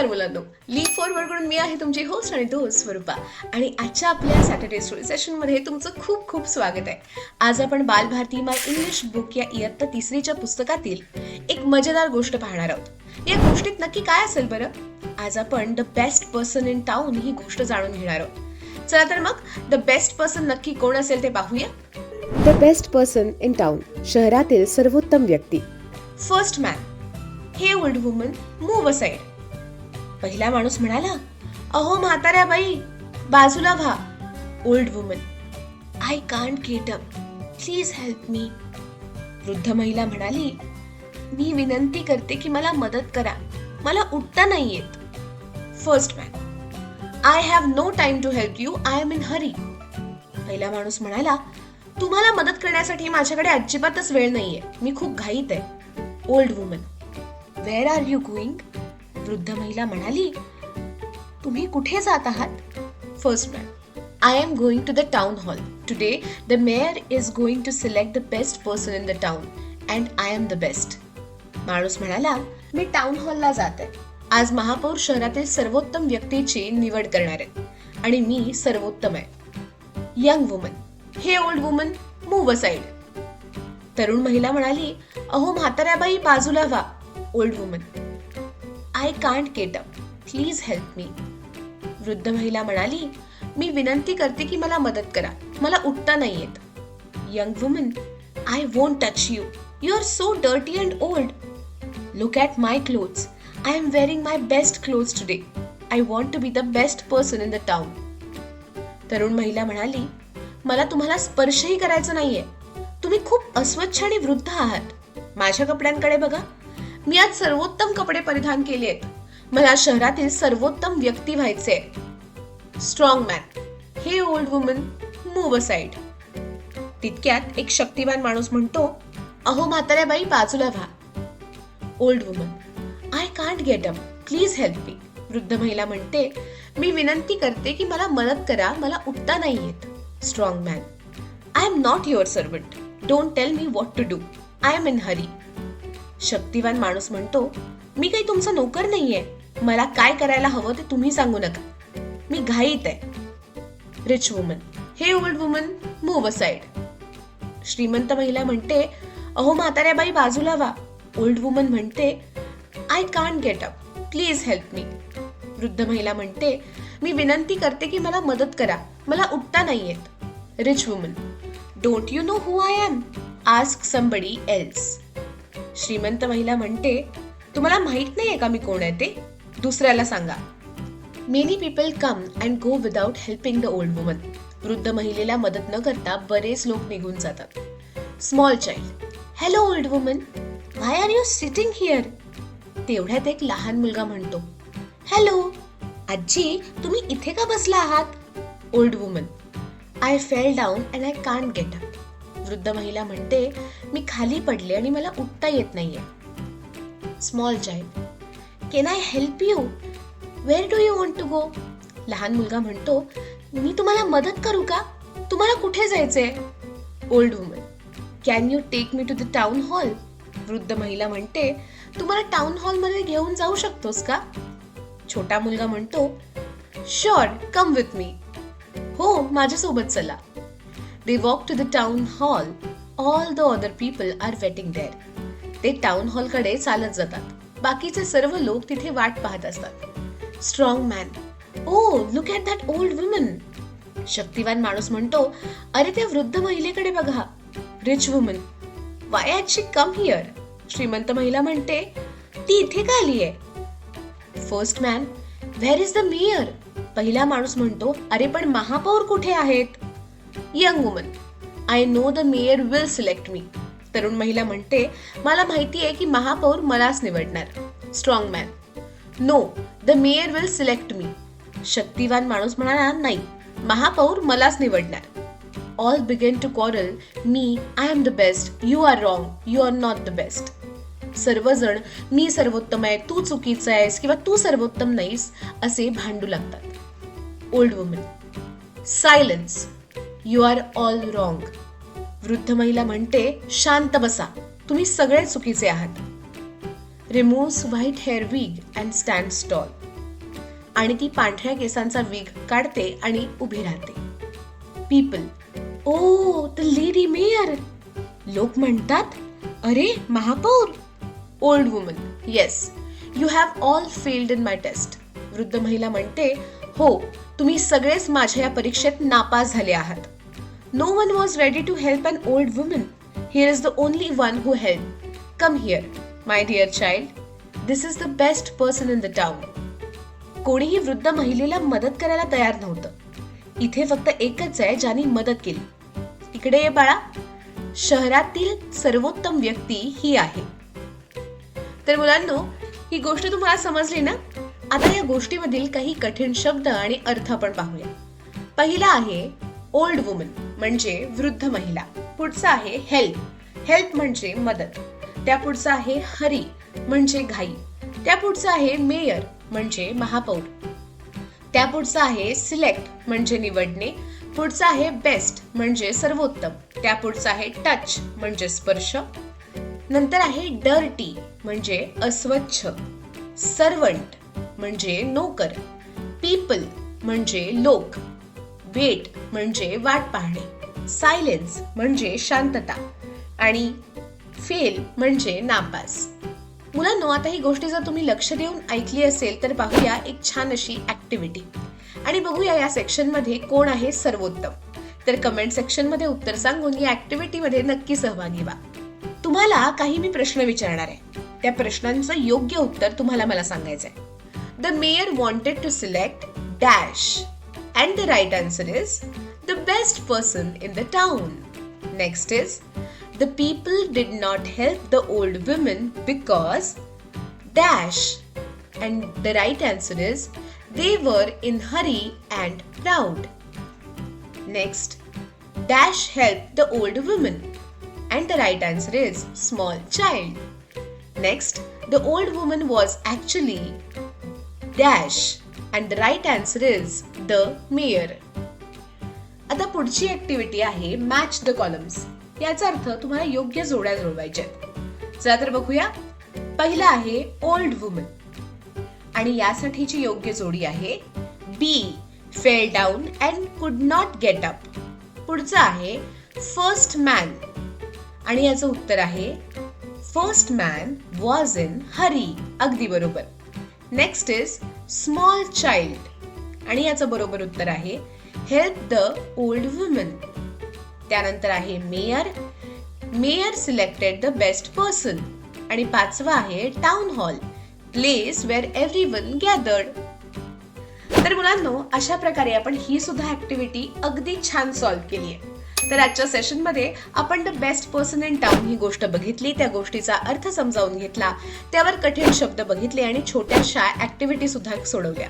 नमस्कार मुलांनो, leaf forward कडून मी आहे तुमची होस्ट आणि दोस्त स्वरूपा आणि आजच्या आपल्या सॅटर्डे स्टोरी सेशन मध्ये तुमचं खूप खूप स्वागत आहे. आज आपण बालभारती माय इंग्लिश बुक या इयत्ता 3च्या पुस्तकातील एक मजेदार गोष्ट पाहणार आहोत. या गोष्टीत नक्की काय असेल बरं? आज आपण the best person in town ही गोष्ट जाणून घेणार आहोत. चला तर मग द बेस्ट पर्सन नक्की कोण असेल ते पाहूया. The best person in town, शहरातील सर्वोत्तम व्यक्ती. फर्स्ट मॅन, हे ओल्ड वुमन मूव्ह असाइड. पहिला माणूस म्हणाला, अहो म्हाताऱ्या बाई, बाजूला व्हा. Old woman, I can't get up, please help me. वृद्ध महिला म्हणाली, मी विनंती करते की मला मदत करा, मला उठता नाही येत. First man, I have no time to help you, I am in hurry. पहिला माणूस म्हणाला, तुम्हाला मदत करण्यासाठी माझ्याकडे अजिबातच वेळ नाहीये, मी खूप घाईत आहे. Old woman, where are you going? वृद्ध महिला म्हणाली, तुम्ही कुठे जात आहात? First man, I am going to the town hall. Today the mayor is going to select the best person in the town and I am the best. माणूस म्हणाला, मी town हॉलला जात आहे. आज महापौर शहरातील सर्वोत्तम व्यक्तीची निवड करणार आहेत आणि मी सर्वोत्तम आहे. यंग वुमन, हे ओल्ड वुमन मूव्ह असाइड. तरुण महिला म्हणाली, अहो म्हाताऱ्याबाई, बाजूला व्हा. Old woman, I can't get up, please help me. वृद्ध महिला म्हणाली, मी विनंती करते की मला मदत करा, मला उठता नाही येत. Young woman, I won't touch you, you are so dirty and old. Look at my clothes, I am wearing my best clothes today. I want to be the best person in the town. तरुण महिला म्हणाली, मला तुम्हाला स्पर्शही करायचं नाहीये, तुम्ही खूप अस्वच्छ आणि वृद्ध आहात. माझ्या कपड्यांकडे बघा, मी आज सर्वोत्तम कपडे परिधान केले आहेत. मला शहरातील सर्वोत्तम व्यक्ती व्हायचे. स्ट्रॉंग मॅन, हे ओल्ड वुमन मूव्ह असाइड. तितक्यात एक शक्तिवान माणूस म्हणतो, अहो म्हाताऱ्या बाई, बाजूला व्हा. Old woman, I can't get up, please help me. वृद्ध महिला म्हणते, मी विनंती करते की मला मदत करा, मला उठता नाही येत. Strong man, I am not your servant, don't tell me what to do, I am in hurry. शक्तिवान माणूस म्हणतो, मी काही तुमचा नोकर नाहीये, मला काय करायला हवं ते तुम्ही सांगू नका, मी घाईत आहे. रिच वुमन, हे ओल्ड वुमन मूव्ह असाइड. श्रीमंत महिला म्हणते, अहो म्हाताऱ्या बाई, बाजूला व्हा. ओल्ड वुमन म्हणते, I can't get up, please help me. वृद्ध महिला म्हणते, मी विनंती करते की मला मदत करा, मला उठता नाही येत. Rich woman, don't you know who I am, ask somebody else. श्रीमंत महिला म्हणते, तुम्हाला माहित नाहीये का मी कोण आहे ते? दुसऱ्याला सांगा. Many people come and go without helping the old woman. वृद्ध महिलेला मदत न करता बरेच लोक निघून जातात. Small child, hello old woman, why are you sitting here? तेवढ्यात एक लहान मुलगा म्हणतो, हॅलो आजी, तुम्ही इथे का बसला आहात? Old woman, I fail down and I can't get up. वृद्ध महिला म्हणते, मी खाली पडले आणि मला उठता येत नाहीये. Small child, can I help you? Where do you want to go? लहान मुलगा म्हणतो, मी तुम्हाला मदत करू का? तुम्हाला कुठे जायचंय? Old woman, can you take me to the town hall? वृद्ध महिला म्हणते, तुम्हाला टाउन हॉल मध्ये घेऊन जाऊ शकतोस का? छोटा मुलगा म्हणतो, शुअर, कम विथ मी. हो, माझ्यासोबत चला. They walk to the town hall. All the other people are waiting there. ते टाउन हॉल कडे चालत जातात. बाकीचे सर्व लोक तिथे वाट पाहत असतात. Strong man, O look at that old woman. शक्तिवान माणूस म्हणतो, अरे त्या वृद्ध महिलेकडे बघा. Rich woman, why had she come here? श्रीमंत महिला म्हणते, ती इथे का आलीये? First man, where is the mayor? पहिला माणूस म्हणतो, अरे पण महापौर कुठे आहेत? Young woman, I know the mayor will select me. तरुण महिला म्हणते, मला माहिती आहे की महापौर मलाच निवडणार. Strong man, no, the mayor will select me. शक्तिवान माणूस म्हणाला, नाही, महापौर मलाच निवडणार. All begin to quarrel, me, I am the best, you are wrong, you are not the best. सर्वजण मी सर्वोत्तम आहे, तू चुकीचा आहेस किंवा तू सर्वोत्तम नाहीस असे भांडू लागतात. Old woman, silence, you are all wrong. वृद्ध महिला म्हणते, शांत बसा, तुम्ही सगळे चुकीचे आहात. Remove white hair wig and stands tall. आणि ती पांढऱ्या केसांचा विग काढते आणि उभी राहते. People, oh the lady mayor. लोक म्हणतात, अरे महापौर. Old woman, yes, you have all failed in my test. वृद्ध महिला म्हणते, हो, तुम्ही सगळेच माझ्या या परीक्षेत नापास झाले आहात. No one was ready to help an old woman. Here is the only one who help. Come here, my dear child. This is the best person in the town. कोणीही वृद्ध महिलेला मदत करायला तयार नव्हतं. इथे फक्त एकच आहे ज्याने मदत केली. इकडे ये बाळा. शहरातील सर्वोत्तम व्यक्ती ही आहे. तर मुलांनो, ही गोष्ट तुम्हाला समजली ना? आता या गोष्टीमधील काही कठीण शब्द आणि अर्थ आपण पाहूया. पहिला आहे ओल्ड वुमन म्हणजे वृद्ध महिला. पुढचा आहे हेल्प. हेल्प म्हणजे मदत. त्या पुढचा आहे हरी म्हणजे घाई. त्या पुढचा आहे मेयर म्हणजे महापौर. त्या पुढचा आहे सिलेक्ट म्हणजे निवडणे. पुढचा आहे बेस्ट म्हणजे सर्वोत्तम. त्या पुढचा आहे टच म्हणजे स्पर्श. नंतर आहे डर्टी म्हणजे अस्वच्छ. सर्वंट म्हणजे नोकर. पीपल म्हणजे लोक. वेट म्हणजे वाट पाहणे. सायलेन्स म्हणजे शांतता. आणि फेल म्हणजे नापास. मुलांनो, आता ही गोष्ट जर तुम्ही लक्ष देऊन ऐकली असेल तर पाहूया एक छान अशी ऍक्टिव्हिटी आणि बघूया या सेक्शन मध्ये कोण आहे सर्वोत्तम. तर कमेंट सेक्शन मध्ये उत्तर सांगून या ऍक्टिव्हिटी मध्ये नक्की सहभागी व्हा. तुम्हाला काही मी प्रश्न विचारणार आहे. त्या प्रश्नांचं योग्य उत्तर तुम्हाला मला सांगायचंय. The mayor wanted to select dash and the right answer is the best person in the town. Next is the people did not help the old women because dash, and the right answer is they were in hurry and proud. Next, dash helped the old woman, and the right answer is small child. Next, the old woman was actually dash, and the right answer is the mayor. आता पुढची activity आहे match the columns. याचा अर्थ तुम्हाला योग्य जोड्या जुळवायच्या आहेत. चला तर बघूया. पहिला आहे ओल्ड वुमन आणि यासाठीची योग्य जोडी आहे बी फेल डाऊन अँड कुड नॉट गेट अप. पुढचा आहे फर्स्ट मॅन आणि याचं उत्तर आहे first man was in Hari. अगदी बरोबर. नेक्स्ट इज स्मॉल चाइल्ड आणि याचं बरोबर उत्तर आहे हेल्प द ओल्ड वुमन. त्यानंतर आहे mayor. Mayor selected the best person आणि पाचवा आहे town hall, place where everyone gathered. तर मुलांनो, अशा प्रकारे आपण ही सुद्धा ऍक्टिव्हिटी अगदी छान सॉल्व्ह केली आहे. तर आजच्या सेशन मध्ये आपण the best person in town ही गोष्ट बघितली, त्या गोष्टीचा अर्थ समजावून घेतला, त्यावर कठीण शब्द बघितले आणि छोट्याशा ऍक्टिव्हिटी सुद्धा सोडवल्या.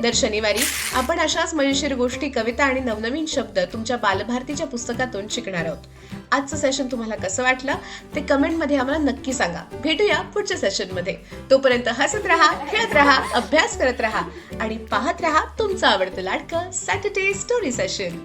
दर शनिवारी आपण अशाच मजेशीर गोष्टी, कविता आणि नवनवीन शब्द तुमच्या बालभारतीच्या पुस्तकातून शिकणार आहोत. आजचं सेशन तुम्हाला कसं वाटलं ते कमेंट मध्ये आम्हाला नक्की सांगा. भेटूया पुढच्या सेशन मध्ये. तोपर्यंत हसत राहा, खेळत राहा, अभ्यास करत राहा आणि पाहत राहा तुमचं आवडतं लाडकं सॅटर्डे स्टोरी सेशन.